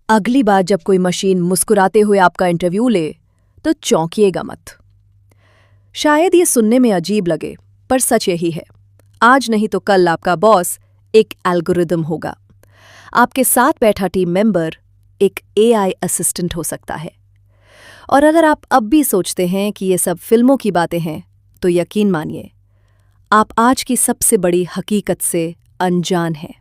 अगली बार जब कोई मशीन मुस्कुराते हुए आपका इंटरव्यू ले, तो चौंकिएगा मत। शायद ये सुनने में अजीब लगे, पर सच यही है। आज नहीं तो कल आपका बॉस एक एल्गोरिदम होगा। आपके साथ बैठा टीम मेंबर एक एआई असिस्टेंट हो सकता है। और अगर आप अब भी सोचते हैं कि ये सब फिल्मों की बातें हैं, तो यकीन मानिए, आप आज की सबसे बड़ी हकीकत से अनजान हैं।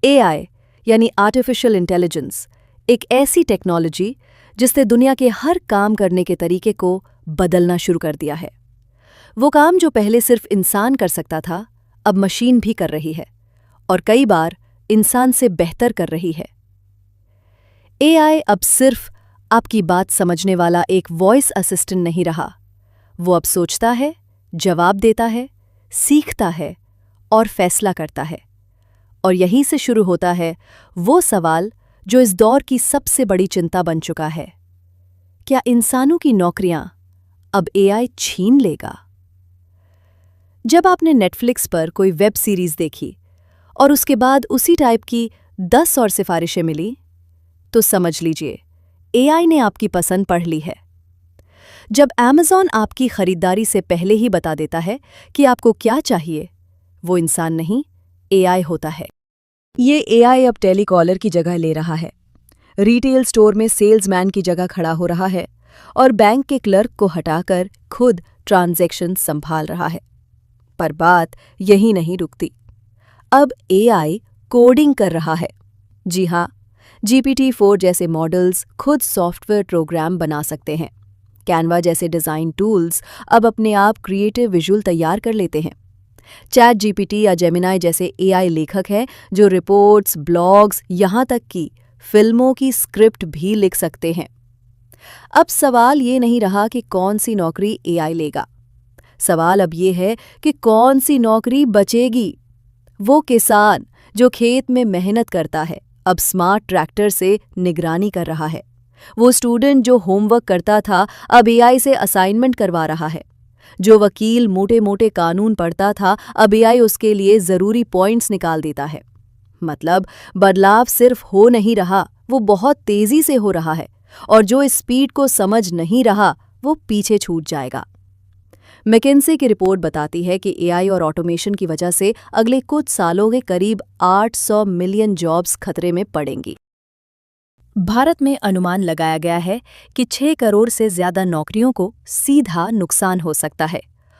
एआई यानी आर्टिफिशियल इंटेलिजेंस एक ऐसी टेक्नोलॉजी जिसने दुनिया के हर काम करने के तरीके को बदलना शुरू कर दिया है। वो काम जो पहले सिर्फ इंसान कर सकता था, अब मशीन भी कर रही है, और कई बार इंसान से बेहतर कर रही है। एआई अब सिर्फ आपकी बात समझने वाला एक वॉइस असिस्टेंट नहीं रहा। वो अब सोचता है, जवाब देता है, सीखता है और फैसला करता है। और यहीं से शुरू होता है वो सवाल जो इस दौर की सबसे बड़ी चिंता बन चुका है। क्या इंसानों की नौकरियां अब एआई छीन लेगा? जब आपने नेटफ्लिक्स पर कोई वेब सीरीज देखी और उसके बाद उसी टाइप की 10 और सिफारिशें मिली, तो समझ लीजिए एआई ने आपकी पसंद पढ़ ली है। जब अमेज़न आपकी खरीदारी से पहले ही बता देता है कि आपको क्या चाहिए, वो इंसान नहीं, एआई होता है। ये एआई अब टेलीकॉलर की जगह ले रहा है, रिटेल स्टोर में सेल्समैन की जगह खड़ा हो रहा है और बैंक के क्लर्क को हटाकर खुद ट्रांजैक्शन संभाल रहा है। पर बात यही नहीं रुकती। अब एआई कोडिंग कर रहा है। जी हाँ, GPT-4 जैसे मॉडल्स खुद सॉफ्टवेयर प्रोग्राम बना सकते हैं। कैनवा जैसे डिज़ाइन टूल्स अब अपने आप क्रिएटिव विजुअल तैयार कर लेते हैं। चैट जीपीटी या जेमिनाई जैसे एआई लेखक हैं जो रिपोर्ट्स, ब्लॉग्स, यहाँ तक कि फिल्मों की स्क्रिप्ट भी लिख सकते हैं। अब सवाल ये नहीं रहा कि कौन सी नौकरी एआई लेगा। सवाल अब ये है कि कौन सी नौकरी बचेगी। वो किसान जो खेत में मेहनत करता है, अब स्मार्ट ट्रैक्टर से निगरानी कर रहा है। वो स्टूडेंट जो होमवर्क करता था, अब एआई से असाइनमेंट करवा रहा है। जो वकील मोटे मोटे कानून पढ़ता था, अब एआई उसके लिए जरूरी पॉइंट्स निकाल देता है। मतलब बदलाव सिर्फ हो नहीं रहा, वो बहुत तेजी से हो रहा है, और जो इस स्पीड को समझ नहीं रहा, वो पीछे छूट जाएगा। मैकिन्से की रिपोर्ट बताती है कि एआई और ऑटोमेशन की वजह से अगले कुछ सालों के करीब 800 मिलियन जॉब्स खतरे में पड़ेंगी। भारत में अनुमान लगाया गया है कि 6 करोड़ से ज्यादा नौकरियों को सीधा नुकसान हो सकता है।